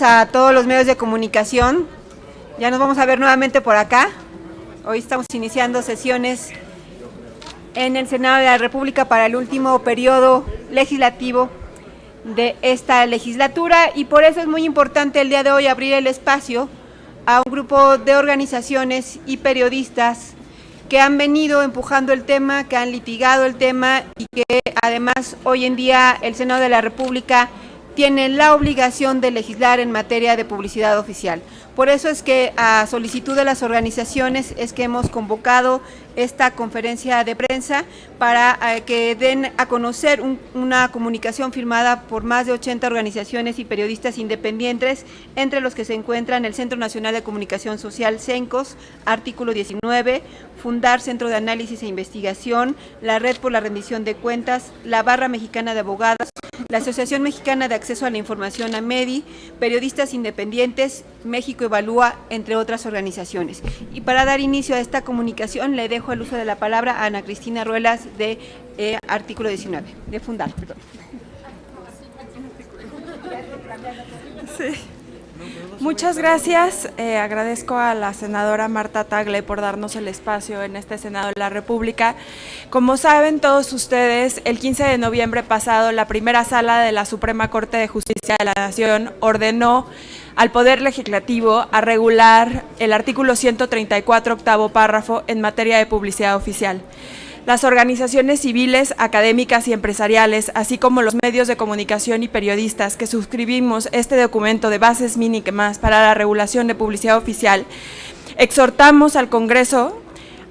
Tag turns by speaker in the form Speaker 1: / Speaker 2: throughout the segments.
Speaker 1: A todos los medios de comunicación. Ya nos vamos a ver nuevamente por acá. Hoy estamos iniciando sesiones en el Senado de la República para el último periodo legislativo de esta legislatura, y por eso es muy importante el día de hoy abrir el espacio a un grupo de organizaciones y periodistas que han venido empujando el tema, que han litigado el tema y que además hoy en día el Senado de la República tiene la obligación de legislar en materia de publicidad oficial. Por eso es que a solicitud de las organizaciones es que hemos convocado esta conferencia de prensa para que den a conocer una comunicación firmada por más de 80 organizaciones y periodistas independientes, entre los que se encuentran el Centro Nacional de Comunicación Social, CENCOS, Artículo 19, Fundar, Centro de Análisis e Investigación, la Red por la Rendición de Cuentas, la Barra Mexicana de Abogados, la Asociación Mexicana de Acceso a la Información, AMEDI, Periodistas Independientes, México Evalúa, entre otras organizaciones. Y para dar inicio a esta comunicación le dejo el uso de la palabra a Ana Cristina Ruelas de Artículo 19, de Fundar. Perdón.
Speaker 2: Sí. Muchas gracias. Agradezco a la senadora Marta Tagle por darnos el espacio en este Senado de la República. Como saben todos ustedes, el 15 de noviembre pasado, la primera sala de la Suprema Corte de Justicia de la Nación ordenó al Poder Legislativo a regular el artículo 134, octavo párrafo, en materia de publicidad oficial. Las organizaciones civiles, académicas y empresariales, así como los medios de comunicación y periodistas que suscribimos este documento de bases mínimas para la regulación de publicidad oficial, exhortamos al Congreso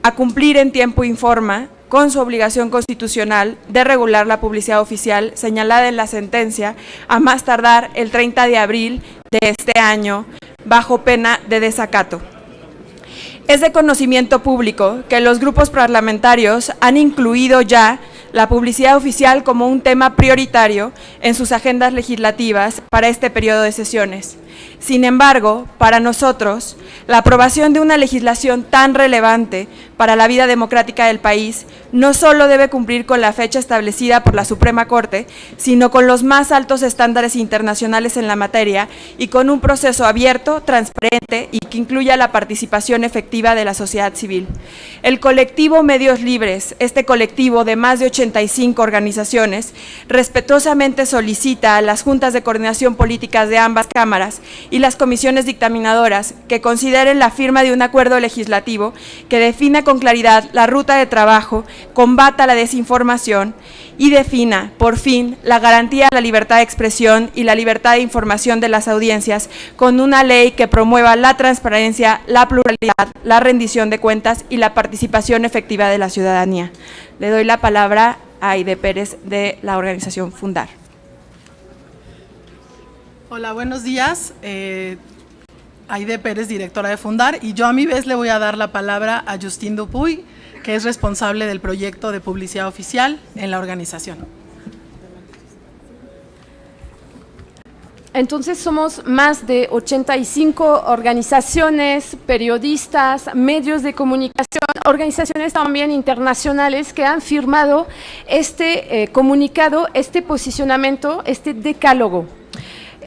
Speaker 2: a cumplir en tiempo y forma con su obligación constitucional de regular la publicidad oficial señalada en la sentencia a más tardar el 30 de abril de este año, bajo pena de desacato. Es de conocimiento público que los grupos parlamentarios han incluido ya la publicidad oficial como un tema prioritario en sus agendas legislativas para este periodo de sesiones. Sin embargo, para nosotros, la aprobación de una legislación tan relevante para la vida democrática del país no solo debe cumplir con la fecha establecida por la Suprema Corte, sino con los más altos estándares internacionales en la materia y con un proceso abierto, transparente y que incluya la participación efectiva de la sociedad civil. El colectivo Medios Libres, este colectivo de más de 85 organizaciones, respetuosamente solicita a las juntas de coordinación políticas de ambas cámaras y las comisiones dictaminadoras que consideren la firma de un acuerdo legislativo que defina con claridad la ruta de trabajo, combata la desinformación y defina, por fin, la garantía a la libertad de expresión y la libertad de información de las audiencias con una ley que promueva la transparencia, la pluralidad, la rendición de cuentas y la participación efectiva de la ciudadanía. Le doy la palabra a Aide Pérez de la organización Fundar.
Speaker 3: Hola, buenos días. Aide Pérez, directora de Fundar, y yo a mi vez le voy a dar la palabra a Justin Dupuy, que es responsable del proyecto de publicidad oficial en la organización.
Speaker 4: Entonces somos más de 85 organizaciones, periodistas, medios de comunicación, organizaciones también internacionales que han firmado este comunicado, este posicionamiento, este decálogo.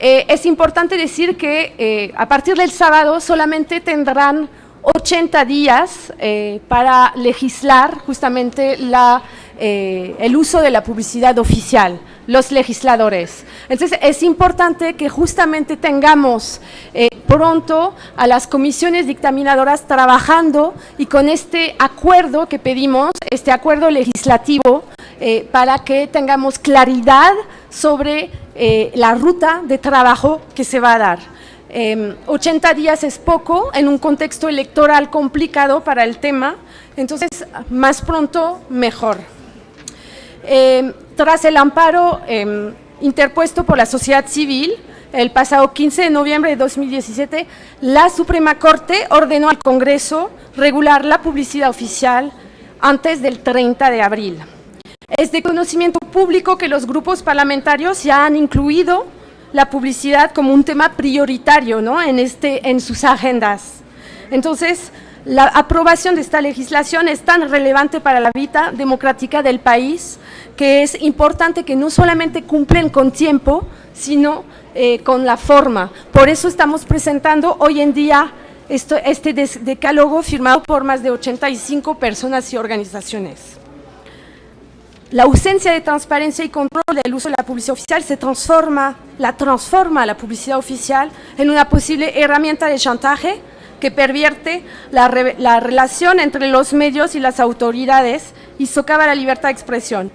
Speaker 4: Es importante decir que a partir del sábado solamente tendrán 80 días para legislar justamente el uso de la publicidad oficial, los legisladores. Entonces es importante que justamente tengamos pronto a las comisiones dictaminadoras trabajando y con este acuerdo que pedimos, este acuerdo legislativo, para que tengamos claridad sobre la ruta de trabajo que se va a dar. 80 días es poco en un contexto electoral complicado para el tema, entonces más pronto mejor. Tras el amparo interpuesto por la sociedad civil, el pasado 15 de noviembre de 2017, la Suprema Corte ordenó al Congreso regular la publicidad oficial antes del 30 de abril. Es de conocimiento público que los grupos parlamentarios ya han incluido la publicidad como un tema prioritario, ¿no?, en sus agendas. Entonces, la aprobación de esta legislación es tan relevante para la vida democrática del país que es importante que no solamente cumplen con tiempo, sino con la forma. Por eso estamos presentando hoy en día este decálogo firmado por más de 85 personas y organizaciones. La ausencia de transparencia y control del uso de la publicidad oficial transforma la publicidad oficial en una posible herramienta de chantaje que pervierte la relación entre los medios y las autoridades y socava la libertad de expresión.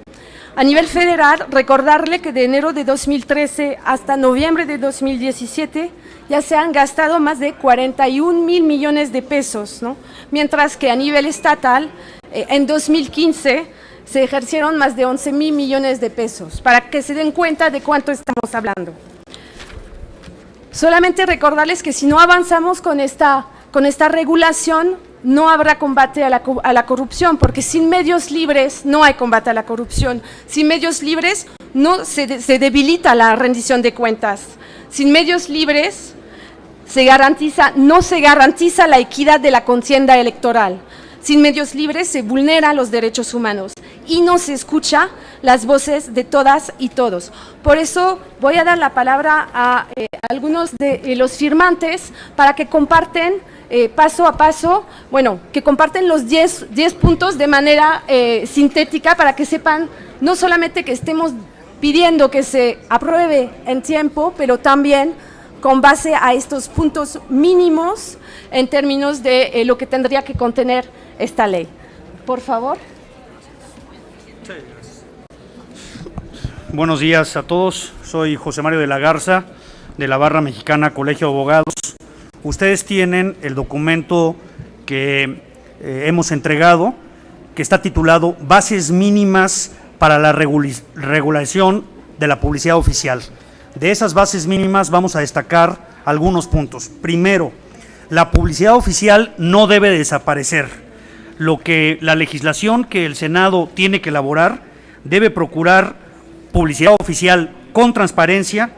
Speaker 4: A nivel federal, recordarle que de enero de 2013 hasta noviembre de 2017 ya se han gastado más de 41,000 millones de pesos, ¿no? Mientras que a nivel estatal, en 2015, se ejercieron más de 11,000 millones de pesos, para que se den cuenta de cuánto estamos hablando. Solamente recordarles que si no avanzamos con esta regulación, no habrá combate a la corrupción, porque sin medios libres no hay combate a la corrupción. Sin medios libres no se debilita la rendición de cuentas. Sin medios libres no se garantiza la equidad de la contienda electoral. Sin medios libres se vulneran los derechos humanos y no se escucha las voces de todas y todos. Por eso voy a dar la palabra a algunos de los firmantes para que comparten paso a paso, que comparten los 10 puntos de manera sintética para que sepan no solamente que estemos pidiendo que se apruebe en tiempo, pero también con base a estos puntos mínimos en términos de lo que tendría que contener esta ley. Por favor.
Speaker 5: Buenos días a todos, soy José Mario de la Garza, de la Barra Mexicana Colegio de Abogados. Ustedes tienen el documento que hemos entregado, que está titulado Bases mínimas para la regulación de la publicidad oficial. De esas bases mínimas vamos a destacar algunos puntos. Primero, la publicidad oficial no debe desaparecer. La legislación que el Senado tiene que elaborar debe procurar publicidad oficial con transparencia,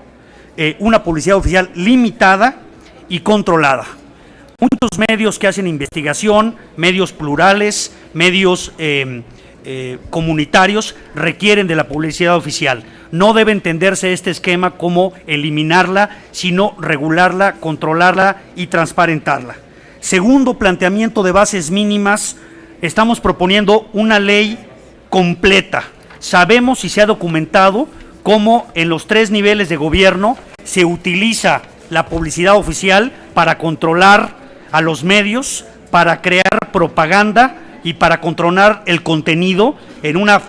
Speaker 5: una publicidad oficial limitada y controlada. Muchos medios que hacen investigación, medios plurales, medios comunitarios requieren de la publicidad oficial. No debe entenderse este esquema como eliminarla, sino regularla, controlarla y transparentarla. Segundo planteamiento de bases mínimas, estamos proponiendo una ley completa. Sabemos y se ha documentado cómo en los 3 niveles de gobierno se utiliza la publicidad oficial para controlar a los medios, para crear propaganda y para controlar el contenido en una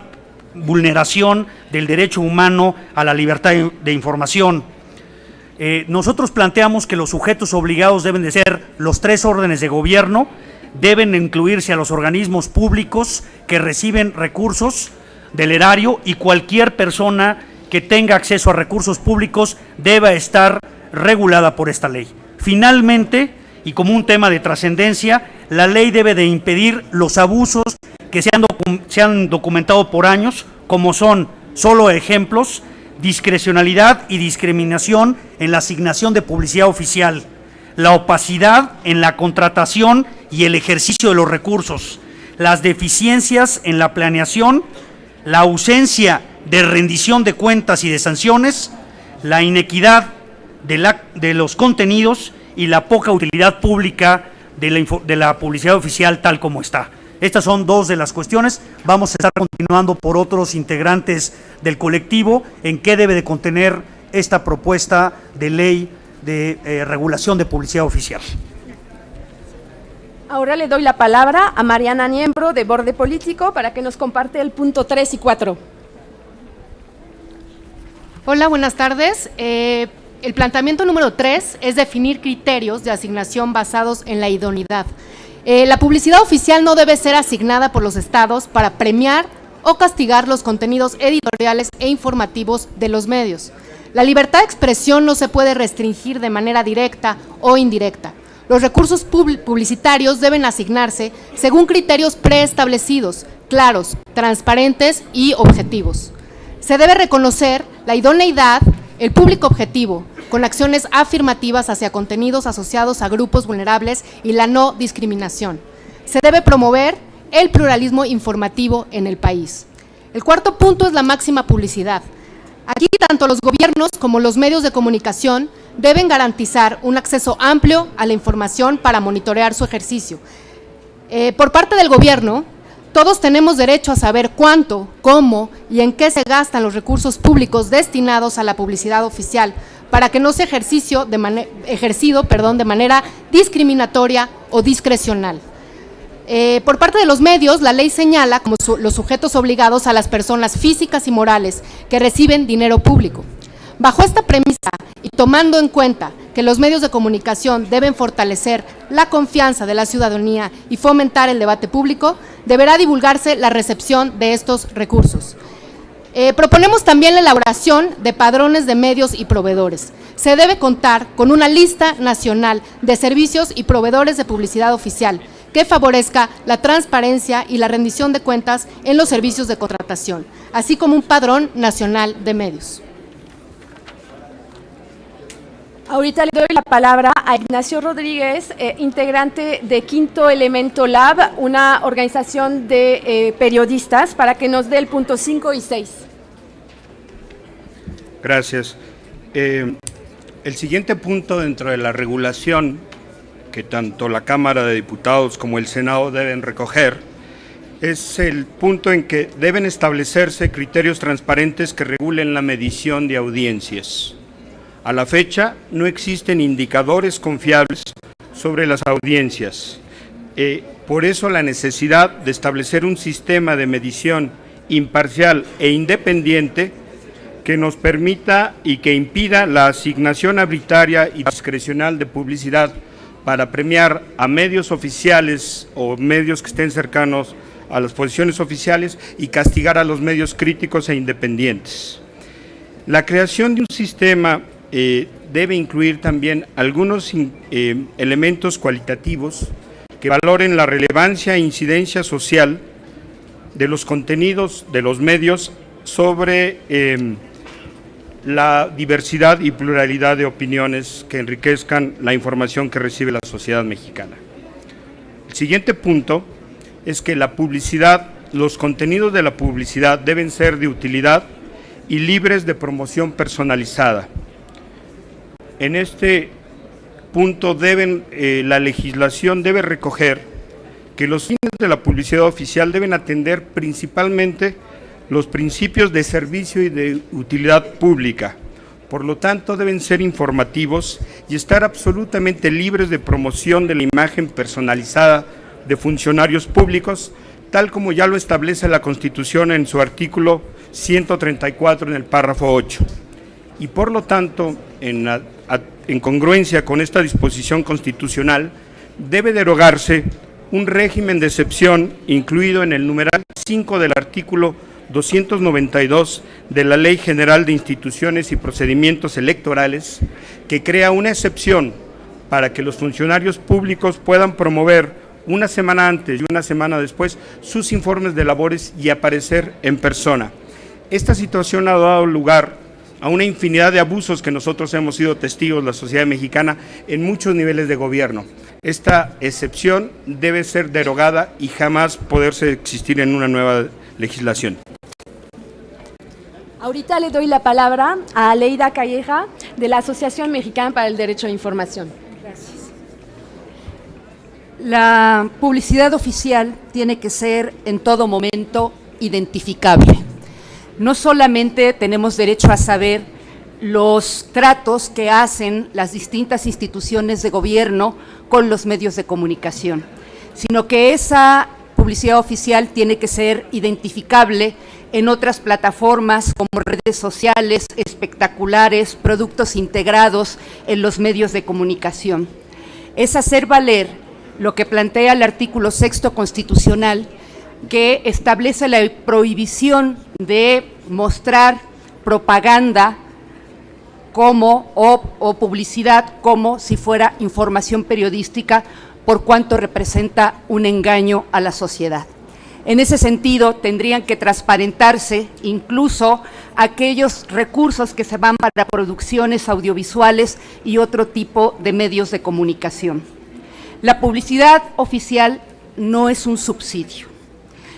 Speaker 5: vulneración del derecho humano a la libertad de información. Nosotros planteamos que los sujetos obligados deben de ser los 3 órdenes de gobierno, deben incluirse a los organismos públicos que reciben recursos del erario y cualquier persona que tenga acceso a recursos públicos debe estar regulada por esta ley. Finalmente, y como un tema de trascendencia, la ley debe de impedir los abusos que se han documentado por años, como son, solo ejemplos, discrecionalidad y discriminación en la asignación de publicidad oficial, la opacidad en la contratación y el ejercicio de los recursos, las deficiencias en la planeación, la ausencia de rendición de cuentas y de sanciones, la inequidad de los contenidos y la poca utilidad pública de la publicidad oficial tal como está. Estas son 2 de las cuestiones. Vamos a estar continuando por otros integrantes del colectivo en qué debe de contener esta propuesta de ley de regulación de publicidad oficial.
Speaker 4: Ahora le doy la palabra a Mariana Niembro de Borde Político para que nos comparte el punto 3 y 4.
Speaker 6: Hola, buenas tardes. El planteamiento número 3 es definir criterios de asignación basados en la idoneidad. La publicidad oficial no debe ser asignada por los estados para premiar o castigar los contenidos editoriales e informativos de los medios. La libertad de expresión no se puede restringir de manera directa o indirecta. Los recursos publicitarios deben asignarse según criterios preestablecidos, claros, transparentes y objetivos. Se debe reconocer la idoneidad, el público objetivo, con acciones afirmativas hacia contenidos asociados a grupos vulnerables y la no discriminación. Se debe promover el pluralismo informativo en el país. El cuarto punto es la máxima publicidad. Aquí tanto los gobiernos como los medios de comunicación deben garantizar un acceso amplio a la información para monitorear su ejercicio. Por parte del gobierno, todos tenemos derecho a saber cuánto, cómo y en qué se gastan los recursos públicos destinados a la publicidad oficial, para que no sea ejercido de manera discriminatoria o discrecional. Por parte de los medios, la ley señala como los sujetos obligados a las personas físicas y morales que reciben dinero público. Bajo esta premisa y tomando en cuenta que los medios de comunicación deben fortalecer la confianza de la ciudadanía y fomentar el debate público, deberá divulgarse la recepción de estos recursos. Proponemos también la elaboración de padrones de medios y proveedores. Se debe contar con una lista nacional de servicios y proveedores de publicidad oficial que favorezca la transparencia y la rendición de cuentas en los servicios de contratación, así como un padrón nacional de medios.
Speaker 4: Ahorita le doy la palabra a Ignacio Rodríguez, integrante de Quinto Elemento Lab, una organización de periodistas, para que nos dé el punto 5 y 6.
Speaker 7: Gracias. El siguiente punto dentro de la regulación que tanto la Cámara de Diputados como el Senado deben recoger es el punto en que deben establecerse criterios transparentes que regulen la medición de audiencias. A la fecha, no existen indicadores confiables sobre las audiencias. Por eso la necesidad de establecer un sistema de medición imparcial e independiente que nos permita y que impida la asignación arbitraria y discrecional de publicidad para premiar a medios oficiales o medios que estén cercanos a las posiciones oficiales y castigar a los medios críticos e independientes. La creación de un sistema debe incluir también algunos elementos cualitativos que valoren la relevancia e incidencia social de los contenidos de los medios sobre la diversidad y pluralidad de opiniones que enriquezcan la información que recibe la sociedad mexicana. El siguiente punto es que la publicidad, los contenidos de la publicidad deben ser de utilidad y libres de promoción personalizada. En este punto la legislación debe recoger que los fines de la publicidad oficial deben atender principalmente los principios de servicio y de utilidad pública. Por lo tanto, deben ser informativos y estar absolutamente libres de promoción de la imagen personalizada de funcionarios públicos, tal como ya lo establece la Constitución en su artículo 134 en el párrafo 8. Y por lo tanto, en congruencia con esta disposición constitucional, debe derogarse un régimen de excepción incluido en el numeral 5 del artículo 292 de la Ley General de Instituciones y Procedimientos Electorales, que crea una excepción para que los funcionarios públicos puedan promover una semana antes y una semana después sus informes de labores y aparecer en persona. Esta situación ha dado lugar a una infinidad de abusos que nosotros hemos sido testigos, la sociedad mexicana, en muchos niveles de gobierno. Esta excepción debe ser derogada y jamás poderse existir en una nueva legislación.
Speaker 4: Ahorita le doy la palabra a Aleida Calleja, de la Asociación Mexicana para el Derecho a Información.
Speaker 8: Gracias. La publicidad oficial tiene que ser en todo momento identificable. No solamente tenemos derecho a saber los tratos que hacen las distintas instituciones de gobierno con los medios de comunicación, sino que esa publicidad oficial tiene que ser identificable en otras plataformas como redes sociales, espectaculares, productos integrados en los medios de comunicación. Es hacer valer lo que plantea el artículo 6º constitucional, que establece la prohibición de mostrar propaganda o publicidad como si fuera información periodística, por cuanto representa un engaño a la sociedad. En ese sentido, tendrían que transparentarse incluso aquellos recursos que se van para producciones audiovisuales y otro tipo de medios de comunicación. La publicidad oficial no es un subsidio.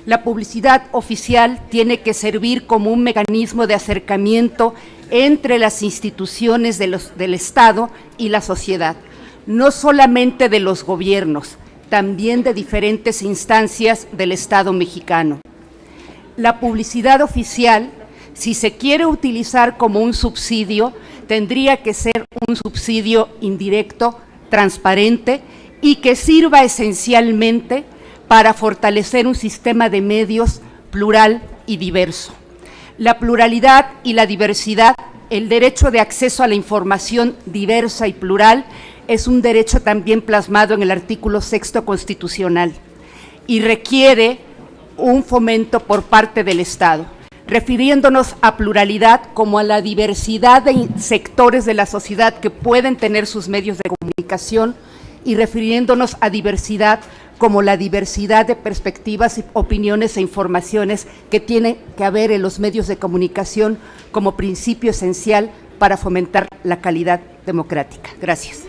Speaker 8: La publicidad oficial tiene que servir como un mecanismo de acercamiento entre las instituciones del Estado y la sociedad, no solamente de los gobiernos, también de diferentes instancias del Estado mexicano. La publicidad oficial, si se quiere utilizar como un subsidio, tendría que ser un subsidio indirecto, transparente y que sirva esencialmente para fortalecer un sistema de medios plural y diverso. La pluralidad y la diversidad, el derecho de acceso a la información diversa y plural, es un derecho también plasmado en el artículo 6º constitucional y requiere un fomento por parte del Estado, refiriéndonos a pluralidad como a la diversidad de sectores de la sociedad que pueden tener sus medios de comunicación y refiriéndonos a diversidad como la diversidad de perspectivas, opiniones e informaciones que tiene que haber en los medios de comunicación como principio esencial para fomentar la calidad democrática. Gracias.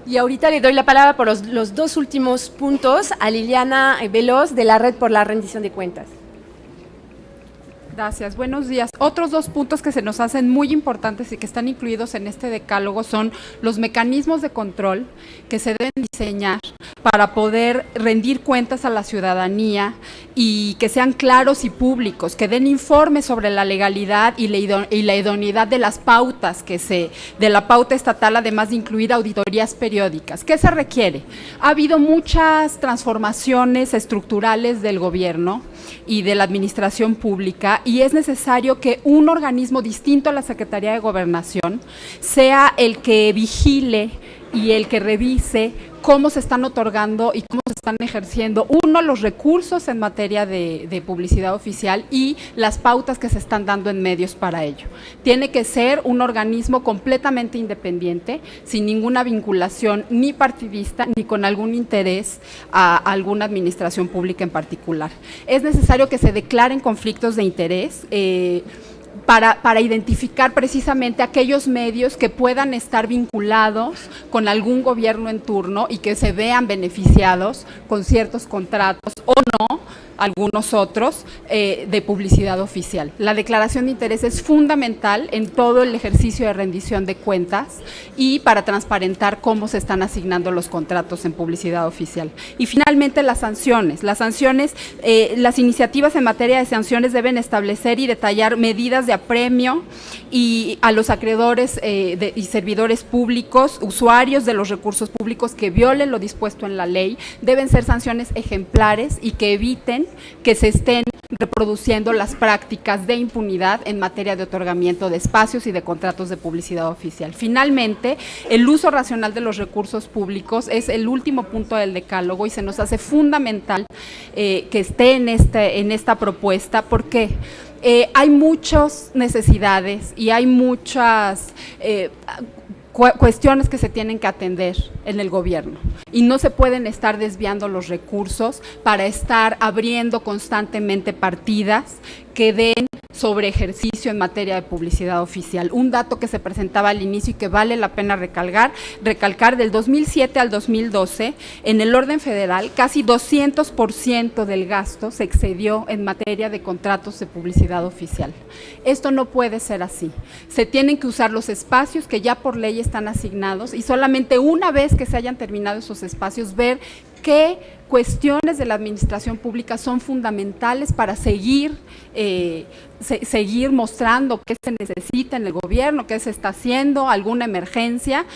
Speaker 4: Y ahorita le doy la palabra por los dos últimos puntos a Liliana Veloz de la Red por la Rendición de Cuentas.
Speaker 9: Gracias, buenos días. Otros dos puntos que se nos hacen muy importantes y que están incluidos en este decálogo son los mecanismos de control que se deben diseñar para poder rendir cuentas a la ciudadanía y que sean claros y públicos, que den informes sobre la legalidad y la idoneidad de las pautas de la pauta estatal, además de incluir auditorías periódicas. ¿Qué se requiere? Ha habido muchas transformaciones estructurales del gobierno y de la administración pública y es necesario que un organismo distinto a la Secretaría de Gobernación sea el que vigile y el que revise cómo se están otorgando y cómo se están ejerciendo, los recursos en materia de publicidad oficial y las pautas que se están dando en medios para ello. Tiene que ser un organismo completamente independiente, sin ninguna vinculación ni partidista ni con algún interés a alguna administración pública en particular. Es necesario que se declaren conflictos de interés, para identificar precisamente aquellos medios que puedan estar vinculados con algún gobierno en turno y que se vean beneficiados con ciertos contratos o no, algunos otros, de publicidad oficial. La declaración de interés es fundamental en todo el ejercicio de rendición de cuentas y para transparentar cómo se están asignando los contratos en publicidad oficial. Y finalmente las sanciones. Las iniciativas en materia de sanciones deben establecer y detallar medidas de apremio y a los acreedores y servidores públicos, usuarios de los recursos públicos que violen lo dispuesto en la ley. Deben ser sanciones ejemplares y que eviten que se estén reproduciendo las prácticas de impunidad en materia de otorgamiento de espacios y de contratos de publicidad oficial. Finalmente, el uso racional de los recursos públicos es el último punto del decálogo y se nos hace fundamental que esté en esta propuesta porque hay muchas necesidades y hay muchas cuestiones que se tienen que atender en el gobierno y no se pueden estar desviando los recursos para estar abriendo constantemente partidas que den sobre ejercicio en materia de publicidad oficial. Un dato que se presentaba al inicio y que vale la pena recalcar del 2007 al 2012, en el orden federal, casi 200% del gasto se excedió en materia de contratos de publicidad oficial. Esto no puede ser así. Se tienen que usar los espacios que ya por ley están asignados y solamente una vez que se hayan terminado esos espacios, ver qué cuestiones de la administración pública son fundamentales para seguir mostrando qué se necesita en el gobierno, qué se está haciendo, alguna emergencia.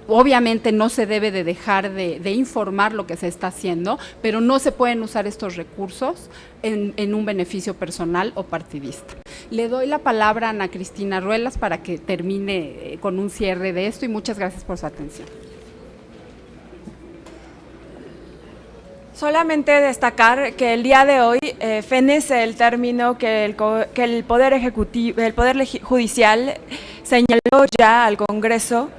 Speaker 9: Obviamente no se debe de dejar de informar lo que se está haciendo, pero no se pueden usar estos recursos en un beneficio personal o partidista. Le doy la palabra a Ana Cristina Ruelas para que termine con un cierre de esto y muchas gracias por su atención.
Speaker 2: Solamente destacar que el día de hoy fenece el término que el Poder Ejecutivo, el Poder Judicial señaló ya al Congreso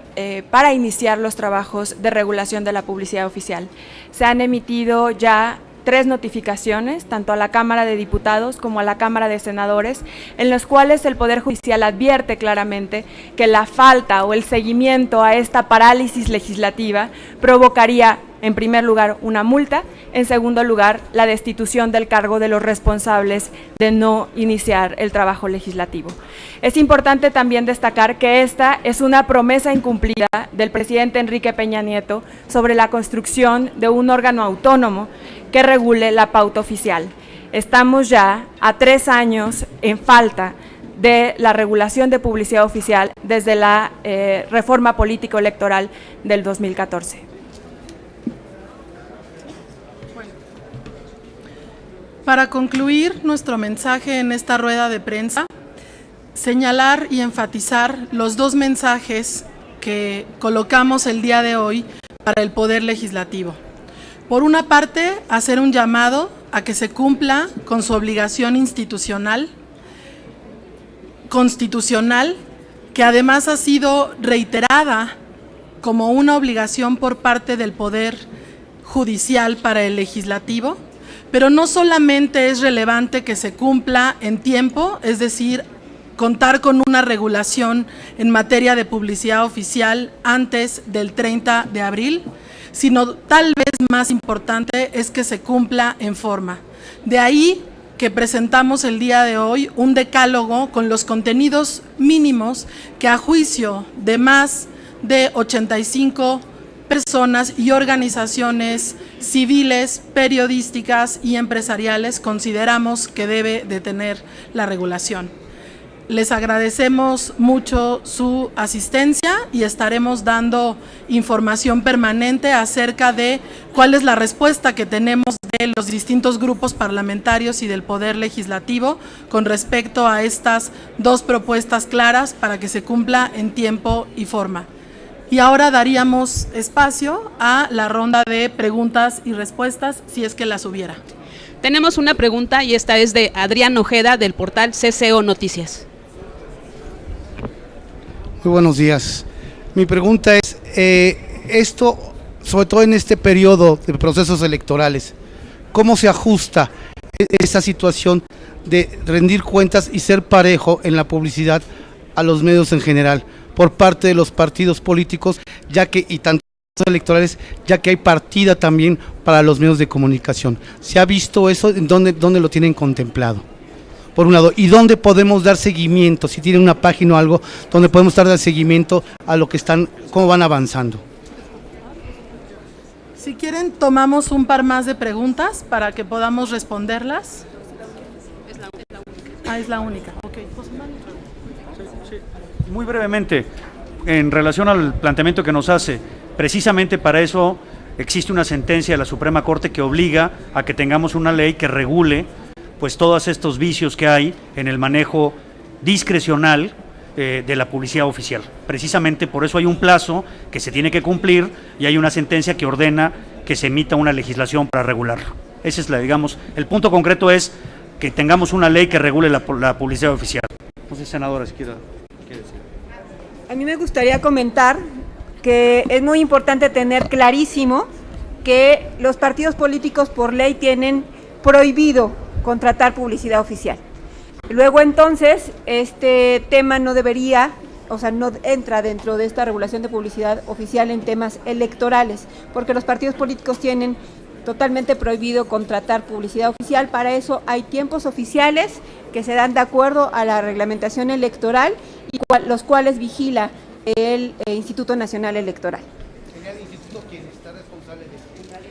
Speaker 2: para iniciar los trabajos de regulación de la publicidad oficial. Se han emitido ya 3 notificaciones, tanto a la Cámara de Diputados como a la Cámara de Senadores, en los cuales el Poder Judicial advierte claramente que la falta o el seguimiento a esta parálisis legislativa provocaría, en primer lugar, una multa, en segundo lugar, la destitución del cargo de los responsables de no iniciar el trabajo legislativo. Es importante también destacar que esta es una promesa incumplida del presidente Enrique Peña Nieto sobre la construcción de un órgano autónomo que regule la pauta oficial. Estamos ya a 3 años en falta de la regulación de publicidad oficial desde la reforma político-electoral del 2014.
Speaker 3: Para concluir nuestro mensaje en esta rueda de prensa, señalar y enfatizar los 2 mensajes que colocamos el día de hoy para el Poder Legislativo. Por una parte, hacer un llamado a que se cumpla con su obligación constitucional, que además ha sido reiterada como una obligación por parte del Poder Judicial para el Legislativo, pero no solamente es relevante que se cumpla en tiempo, es decir, contar con una regulación en materia de publicidad oficial antes del 30 de abril, sino tal vez más importante es que se cumpla en forma. De ahí que presentamos el día de hoy un decálogo con los contenidos mínimos que a juicio de más de 85 personas y organizaciones civiles, periodísticas y empresariales consideramos que debe de tener la regulación. Les agradecemos mucho su asistencia y estaremos dando información permanente acerca de cuál es la respuesta que tenemos de los distintos grupos parlamentarios y del Poder Legislativo con respecto a estas 2 propuestas claras para que se cumpla en tiempo y forma. Y ahora daríamos espacio a la ronda de preguntas y respuestas, si es que las hubiera.
Speaker 10: Tenemos una pregunta y esta es de Adrián Ojeda del portal CCO Noticias.
Speaker 11: Muy buenos días. Mi pregunta es, esto, sobre todo en este periodo de procesos electorales, ¿cómo se ajusta esa situación de rendir cuentas y ser parejo en la publicidad a los medios en general por parte de los partidos políticos, ya que y tanto electorales, ya que hay partida también para los medios de comunicación? ¿Se ha visto eso? ¿En dónde lo tienen contemplado? Por un lado, ¿y dónde podemos dar seguimiento? Si tienen una página o algo donde podemos dar seguimiento a lo que están, cómo van avanzando.
Speaker 3: Si quieren, tomamos un par más de preguntas para que podamos responderlas. Es la única. Okay.
Speaker 5: Muy brevemente, en relación al planteamiento que nos hace, precisamente para eso existe una sentencia de la Suprema Corte que obliga a que tengamos una ley que regule pues todos estos vicios que hay en el manejo discrecional de la publicidad oficial. Precisamente por eso hay un plazo que se tiene que cumplir y hay una sentencia que ordena que se emita una legislación para regularlo. Ese es el punto concreto es que tengamos una ley que regule la publicidad oficial. No sé, senadora, si quiere decir.
Speaker 1: A mí me gustaría comentar que es muy importante tener clarísimo que los partidos políticos por ley tienen prohibido contratar publicidad oficial. Luego entonces, este tema no debería, no entra dentro de esta regulación de publicidad oficial en temas electorales, porque los partidos políticos tienen totalmente prohibido contratar publicidad oficial. Para eso hay tiempos oficiales que se dan de acuerdo a la reglamentación electoral y los cuales vigila el Instituto Nacional Electoral.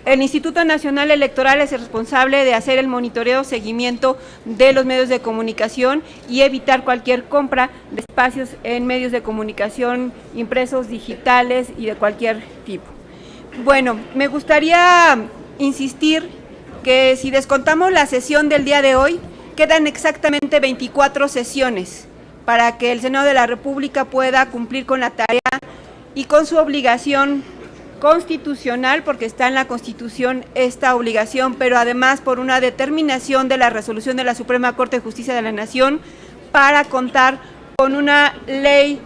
Speaker 1: El Instituto Nacional Electoral es el responsable de hacer el monitoreo, seguimiento de los medios de comunicación y evitar cualquier compra de espacios en medios de comunicación impresos, digitales y de cualquier tipo. Bueno, me gustaría insistir que si descontamos la sesión del día de hoy, quedan exactamente 24 sesiones para que el Senado de la República pueda cumplir con la tarea y con su obligación constitucional, porque está en la Constitución esta obligación, pero además por una determinación de la resolución de la Suprema Corte de Justicia de la Nación para contar con una ley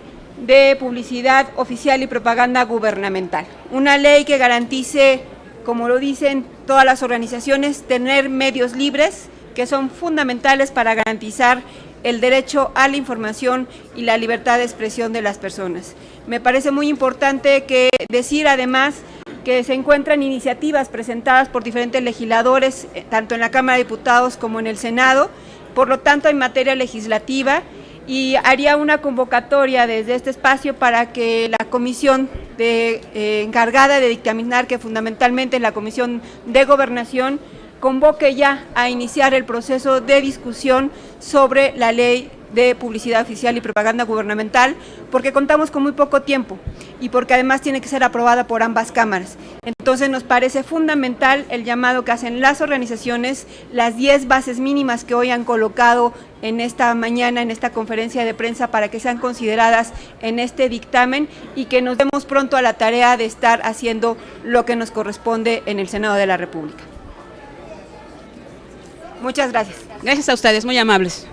Speaker 1: de publicidad oficial y propaganda gubernamental. Una ley que garantice, como lo dicen todas las organizaciones, tener medios libres, que son fundamentales para garantizar el derecho a la información y la libertad de expresión de las personas. Me parece muy importante decir además que se encuentran iniciativas presentadas por diferentes legisladores, tanto en la Cámara de Diputados como en el Senado, por lo tanto en materia legislativa, y haría una convocatoria desde este espacio para que la comisión encargada de dictaminar, que fundamentalmente es la Comisión de Gobernación, convoque ya a iniciar el proceso de discusión sobre la ley de publicidad oficial y propaganda gubernamental, porque contamos con muy poco tiempo y porque además tiene que ser aprobada por ambas cámaras. Entonces nos parece fundamental el llamado que hacen las organizaciones, las 10 bases mínimas que hoy han colocado en esta mañana, en esta conferencia de prensa, para que sean consideradas en este dictamen y que nos demos pronto a la tarea de estar haciendo lo que nos corresponde en el Senado de la República. Muchas gracias.
Speaker 10: Gracias a ustedes, muy amables.